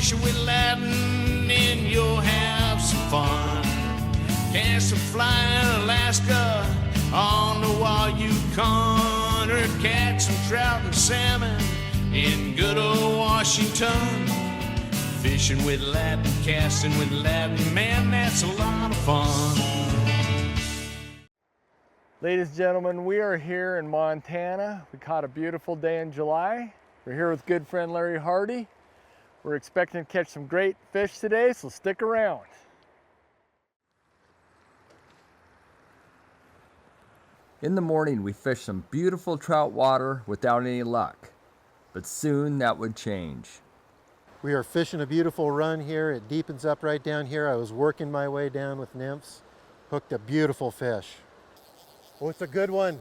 fishing with Ladin and you'll have some fun. Cast a fly in Alaska on the Yukon, or catch some trout and salmon in good old Washington. Fishing with Ladin, casting with Ladin, man, that's a lot of fun. Ladies and gentlemen, we are here in Montana. We caught a beautiful day in July. We're here with good friend Larry Hardy. We're expecting to catch some great fish today, so stick around. In the morning, we fished some beautiful trout water without any luck, but soon that would change. We are fishing a beautiful run here. It deepens up right down here. I was working my way down with nymphs, hooked a beautiful fish. Oh, it's a good one.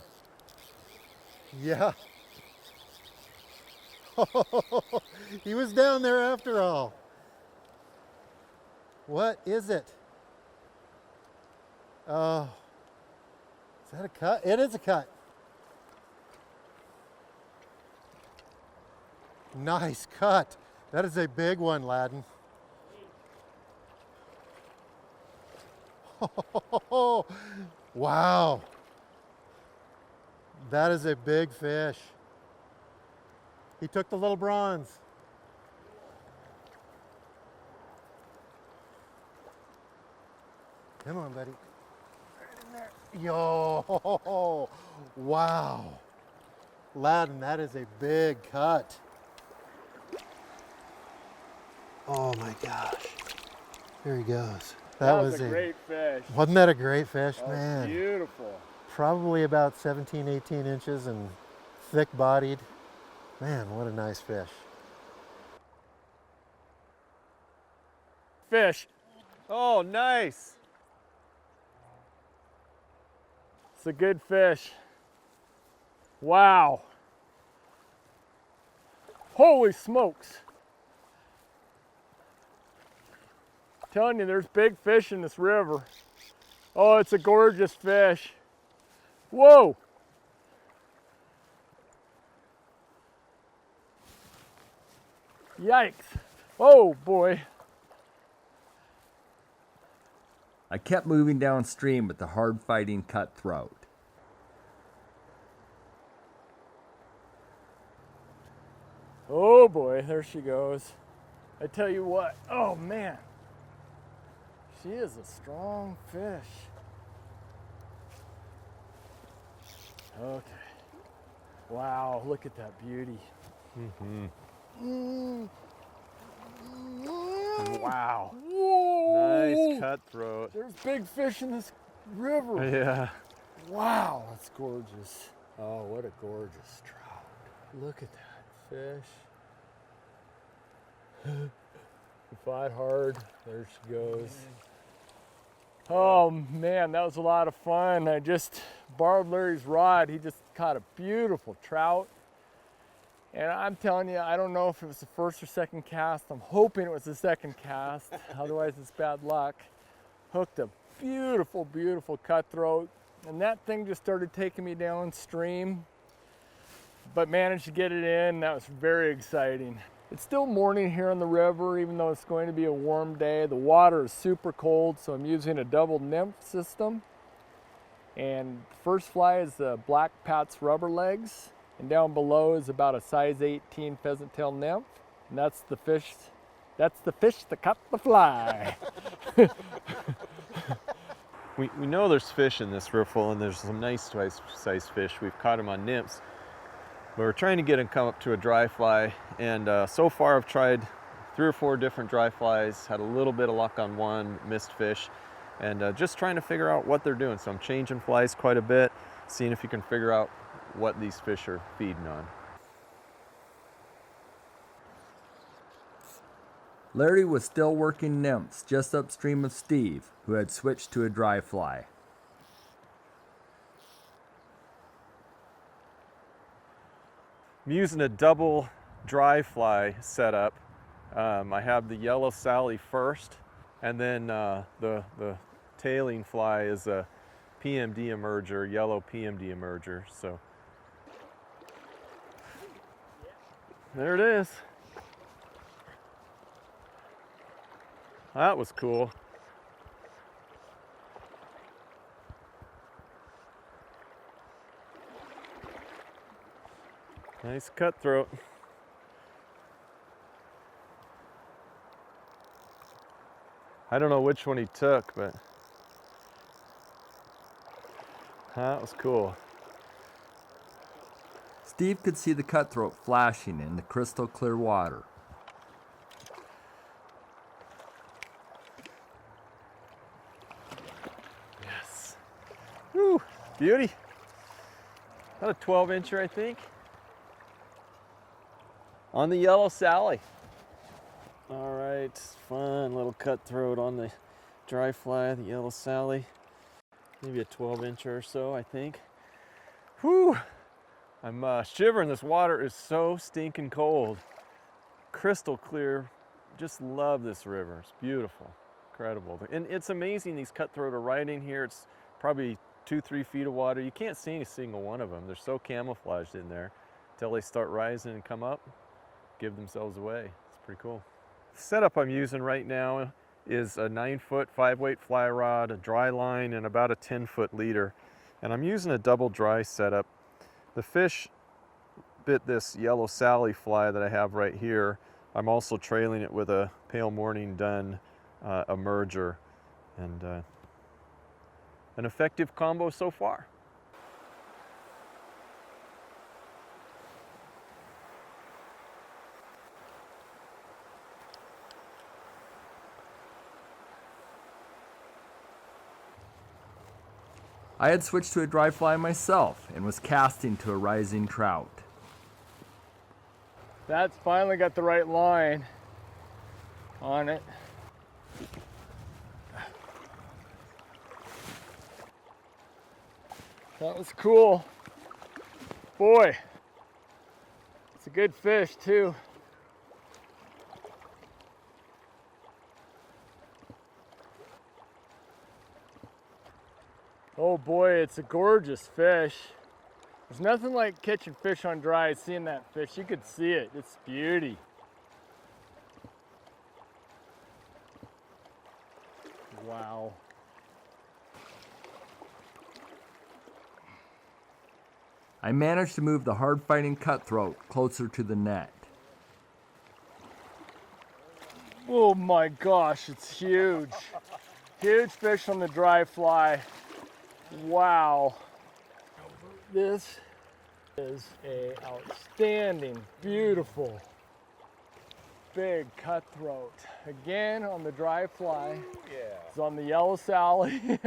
Yeah. He was down there after all. What is it? Oh, is that a cut? It is a cut. Nice cut. That is a big one, Ladin. Oh, wow. That is a big fish. He took the little bronze. Come on, buddy. Right in there. Yo, wow. Ladin, that is a big cut. Oh my gosh. There he goes. That was a great fish. Wasn't that a great fish, That man? was beautiful. Probably about 17, 18 inches and thick bodied. Man, what a nice fish. Fish. Oh, nice. It's a good fish. Wow. Holy smokes. I'm telling you, there's big fish in this river. Oh, it's a gorgeous fish. Whoa. Yikes. Oh boy. I kept moving downstream with the hard-fighting cutthroat. Oh boy, there she goes. I tell you what, oh man. She is a strong fish. Okay. Wow, look at that beauty. Wow. Whoa. Nice cutthroat. There's big fish in this river. Yeah. Wow, that's gorgeous. Oh, what a gorgeous trout. Look at that fish. Fight hard. There she goes. Oh man, that was a lot of fun. I just borrowed Larry's rod. He just caught a beautiful trout. And I'm telling you, I don't know if it was the first or second cast. I'm hoping it was the second cast. Otherwise, it's bad luck. Hooked a beautiful, beautiful cutthroat. And that thing just started taking me downstream, but managed to get it in. That was very exciting. It's still morning here on the river, even though it's going to be a warm day. The water is super cold, so I'm using a double nymph system. And first fly is the black Pat's rubber legs. And down below is about a size 18 pheasant tail nymph. And that's the fish that caught the fly. We know there's fish in this riffle, and there's some nice size fish. We've caught them on nymphs. But we're trying to get them come up to a dry fly, and so far I've tried 3 or 4 different dry flies, had a little bit of luck on one, missed fish, and just trying to figure out what they're doing. So I'm changing flies quite a bit, seeing if you can figure out what these fish are feeding on. Larry was still working nymphs just upstream of Steve, who had switched to a dry fly. I'm using a double dry fly setup. I have the yellow Sally first, and then the tailing fly is a PMD emerger, yellow PMD emerger. So there it is. That was cool. Nice cutthroat. I don't know which one he took, but that was cool. Steve could see the cutthroat flashing in the crystal clear water. Yes. Woo, beauty. About a 12-incher, I think. On the yellow Sally. All right, fun little cutthroat on the dry fly, the yellow Sally. Maybe a 12-incher or so, I think. Whew, I'm shivering. This water is so stinking cold. Crystal clear. Just love this river. It's beautiful, incredible. And it's amazing these cutthroat are right in here. It's probably 2-3 feet of water. You can't see a single one of them. They're so camouflaged in there until they start rising and come up, give themselves away. It's pretty cool. The setup I'm using right now is a 9-foot 5-weight fly rod, a dry line, and about a 10-foot leader. And I'm using a double dry setup. The fish bit this yellow Sally fly that I have right here. I'm also trailing it with a pale morning dun emerger, and an effective combo so far. I had switched to a dry fly myself and was casting to a rising trout. That's finally got the right line on it. That was cool. Boy, it's a good fish too. Oh boy, it's a gorgeous fish. There's nothing like catching fish on dry, seeing that fish. You could see it, it's beauty. Wow. I managed to move the hard-fighting cutthroat closer to the net. Oh my gosh, it's huge. Huge fish on the dry fly. Wow. This is a outstanding, beautiful, big cutthroat. Again on the dry fly. It's on the yellow Sally.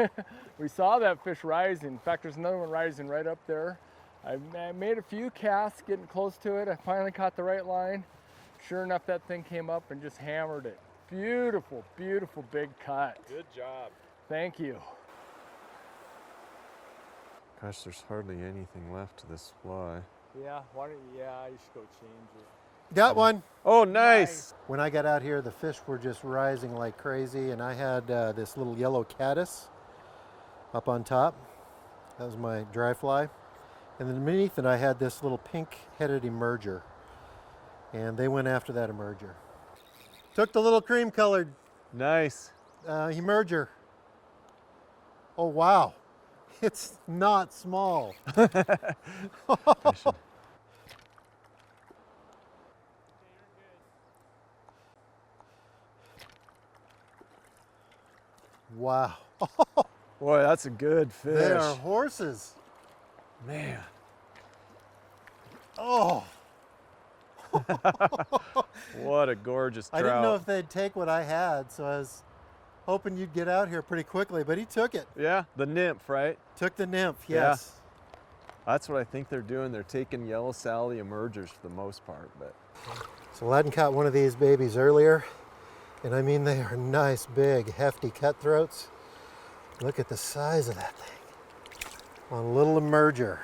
We saw that fish rising. In fact, there's another one rising right up there. I made a few casts getting close to it. I finally caught the right line. Sure enough, that thing came up and just hammered it. Beautiful, beautiful big cut. Good job. Thank you. Gosh, there's hardly anything left to this fly. Yeah, why don't you, you should go change it. Got one. Oh, nice. When I got out here, the fish were just rising like crazy, and I had this little yellow caddis up on top. That was my dry fly. And then beneath it, I had this little pink-headed emerger, and they went after that emerger. Took the little cream-colored Nice. emerger. Oh, wow. It's not small. Wow. Boy, that's a good fish. They are horses. Man. Oh, What a gorgeous trout. I didn't know if they'd take what I had, so I was hoping you'd get out here pretty quickly, but he took it. Yeah, the nymph, right? Took the nymph, Yeah. yes. That's what I think they're doing. They're taking yellow Sally emergers for the most part, but So Ladin caught one of these babies earlier, and I mean, they are nice, big, hefty cutthroats. Look at the size of that thing. On a little emerger.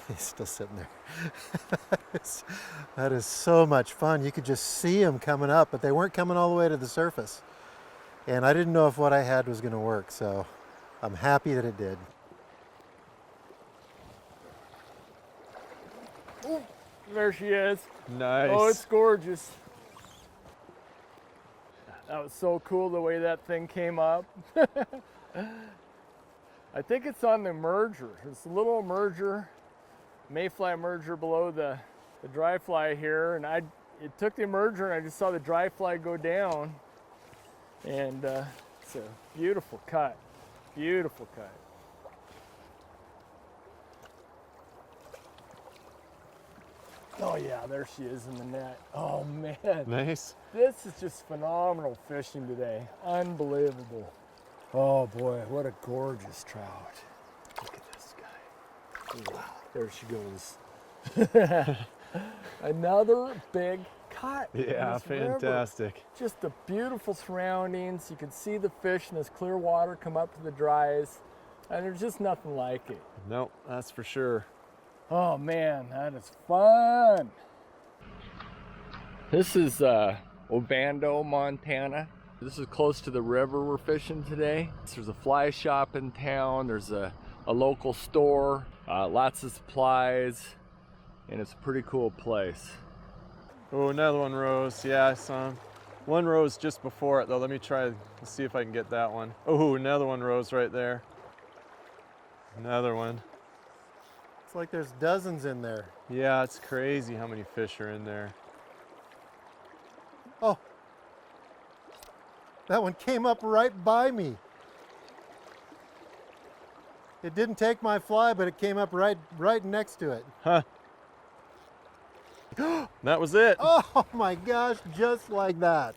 He's still sitting there. That is so much fun. You could just see them coming up, but they weren't coming all the way to the surface. And I didn't know if what I had was going to work, so I'm happy that it did. Ooh, there she is. nice. Oh, it's gorgeous. That was so cool the way that thing came up. I think it's on the emerger. It's a little emerger, mayfly emerger below the dry fly here, and it took the emerger and I just saw the dry fly go down, and it's a beautiful cut, beautiful cut. Oh yeah, there she is in the net. Oh man. Nice. This is just phenomenal fishing today. Unbelievable. Oh boy, what a gorgeous trout. Look at this guy. Wow, there she goes. Another big cut. Yeah, fantastic. River. Just the beautiful surroundings. You can see the fish in this clear water come up to the dries, and there's just nothing like it. Nope, that's for sure. Oh man, that is fun. This is Obando, Montana. This is close to the river we're fishing today. There's a fly shop in town. There's a local store, lots of supplies, and it's a pretty cool place. Oh, another one rose. Yeah, I saw him. One rose just before it though. Let me try to see if I can get that one. Oh, another one rose right there. Another one. It's like there's dozens in there. Yeah, it's crazy how many fish are in there. Oh, that one came up right by me. It didn't take my fly, but it came up right next to it. Huh. That was it. Oh my gosh, just like that.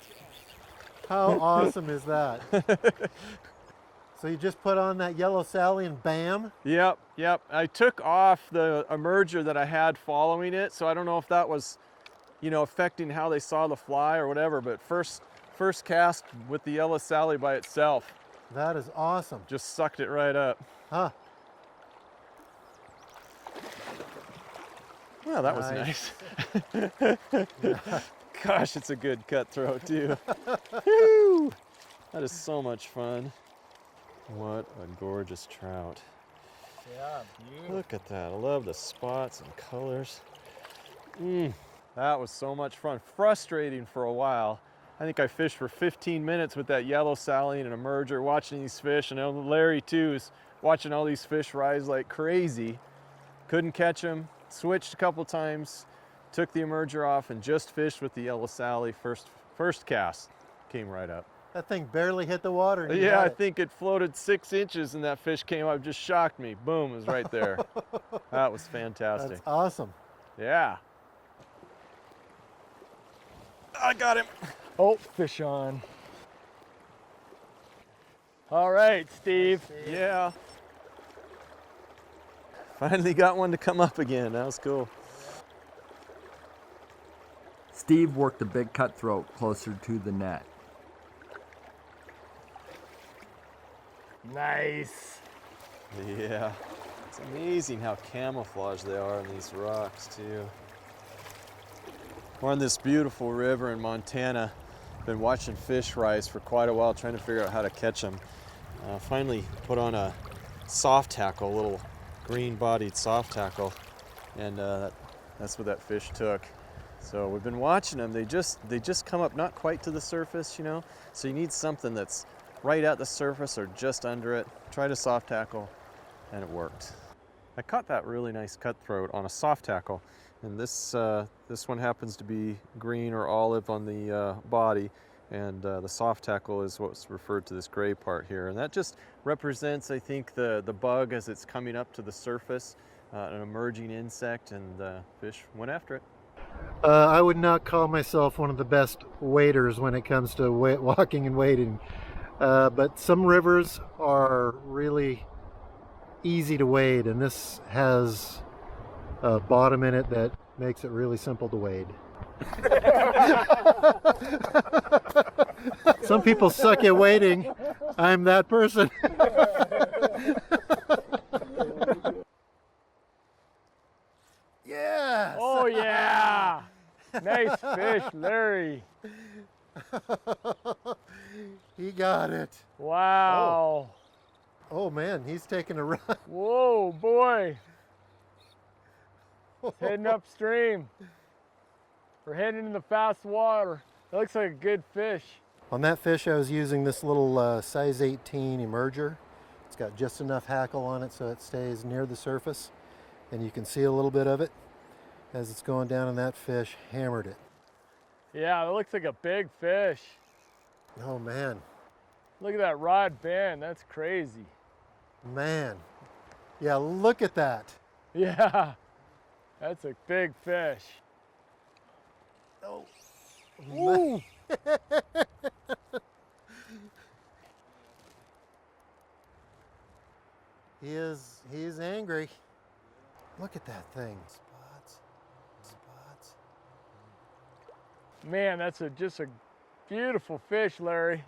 How awesome is that? So you just put on that yellow Sally and bam? Yep. I took off the emerger that I had following it, so I don't know if that was, affecting how they saw the fly or whatever, but first cast with the yellow Sally by itself. That is awesome. Just sucked it right up. Huh. Well, that was nice. Gosh, it's a good cutthroat too. Woo! That is so much fun. What a gorgeous trout. Yeah, beautiful. Look at that. I love the spots and colors. That was so much fun. Frustrating for a while. I think I fished for 15 minutes with that yellow Sally and an emerger, watching these fish, and Larry too is watching all these fish rise like crazy. Couldn't catch them. Switched a couple times, took the emerger off, and just fished with the yellow Sally. First cast came right up. That thing barely hit the water. And you Yeah, got I it. think it floated 6 inches and that fish came up, just shocked me. Boom, it was right there. That was fantastic. That's awesome. Yeah. I got him. Oh, fish on. All right, Steve. Yeah. Finally got one to come up again. That was cool. Steve worked the big cutthroat closer to the net. Nice. Yeah. It's amazing how camouflaged they are in these rocks too. We're on this beautiful river in Montana. Been watching fish rise for quite a while, trying to figure out how to catch them. Finally put on a soft tackle, a little green-bodied soft tackle, and that's what that fish took. So we've been watching them. They just come up not quite to the surface, So you need something that's right at the surface or just under it. Tried a soft tackle, and it worked. I caught that really nice cutthroat on a soft tackle, and this one happens to be green or olive on the body, and the soft tackle is what's referred to this gray part here, and that just represents, I think, the bug as it's coming up to the surface, an emerging insect, and the fish went after it. I would not call myself one of the best waders when it comes to walking and wading, but some rivers are really easy to wade, and this has a bottom in it that makes it really simple to wade. Some people suck at wading. I'm that person. Yes. Oh yeah. Nice fish, Larry. He got it. Wow. Oh man, he's taking a run. Whoa, boy. It's heading upstream. We're heading into the fast water. It looks like a good fish. On that fish, I was using this little size 18 emerger. It's got just enough hackle on it so it stays near the surface, and you can see a little bit of it as it's going down, and that fish hammered it. Yeah, it looks like a big fish. Oh man, Look at that rod bend, that's crazy. man. Yeah, look at that. Yeah, that's a big fish. Oh, Ooh. He's angry. Look at that thing. Spots, spots. Man, that's just a beautiful fish, Larry.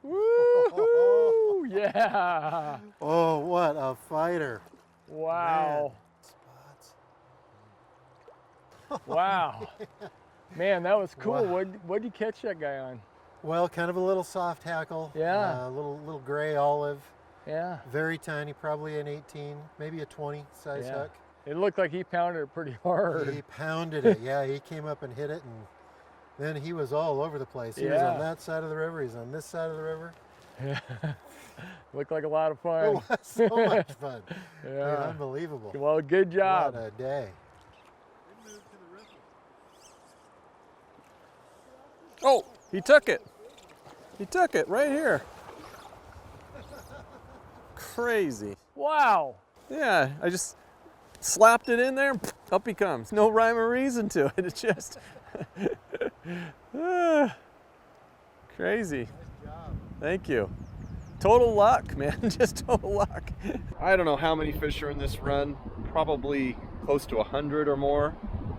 Woo! Yeah. Oh, what a fighter. Wow. Man. Spots. Wow. Man, that was cool. Wow. What'd you catch that guy on? Well, kind of a little soft hackle. Yeah. A little gray olive. Yeah. Very tiny, probably an 18, maybe a 20 size Yeah. hook. It looked like he pounded it pretty hard. He pounded it. Yeah, he came up and hit it, and then he was all over the place. He was on Yeah. that side of the river. He's on this side of the river. Yeah. Looked like a lot of It fun. was so much fun. Yeah. Man, unbelievable. Well, good job. What a day. Oh, he took it. He took it right here. Crazy. Wow. Yeah, I just slapped it in there, and up he comes. No rhyme or reason to it. It's just crazy. Nice job. Thank you. Total luck, man. Just total luck. I don't know how many fish are in this run. Probably close to 100 or more.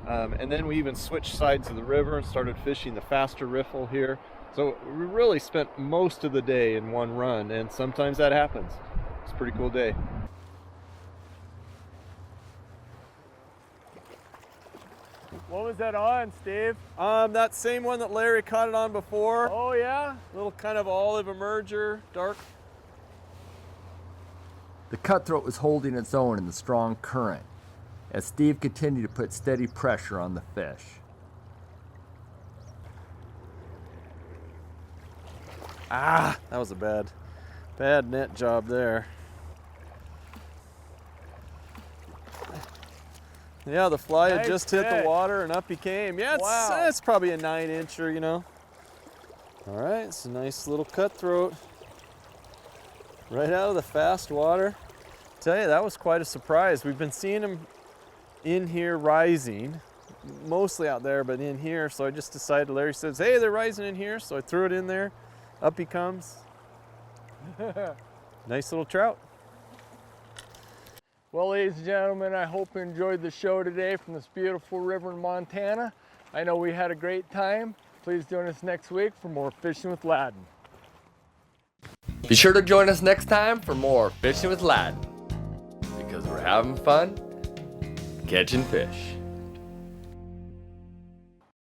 And then we even switched sides of the river and started fishing the faster riffle here. So we really spent most of the day in one run, and sometimes that happens. It's a pretty cool day. What was that on, Steve? That same one that Larry caught it on before. Oh, yeah? Little kind of olive emerger, dark. The Cutthroat was holding its own in the strong current as Steve continued to put steady pressure on the fish. Ah, that was a bad net job there. Yeah, the fly had Nice just hit the fish. water and up he came. Yeah, Wow. it's probably a 9-incher, you know. All right, it's a nice little cutthroat. Right out of the fast water. Tell you, that was quite a surprise. We've been seeing them in here rising, mostly out there, but in here. So I just decided, Larry says, hey, they're rising in here. So I threw it in there. Up he comes. Nice little trout. Well, ladies and gentlemen, I hope you enjoyed the show today from this beautiful river in Montana. I know we had a great time. Please join us next week for more Fishing with Ladin. Be sure to join us next time for more Fishing with Ladin, because we're having fun catching fish.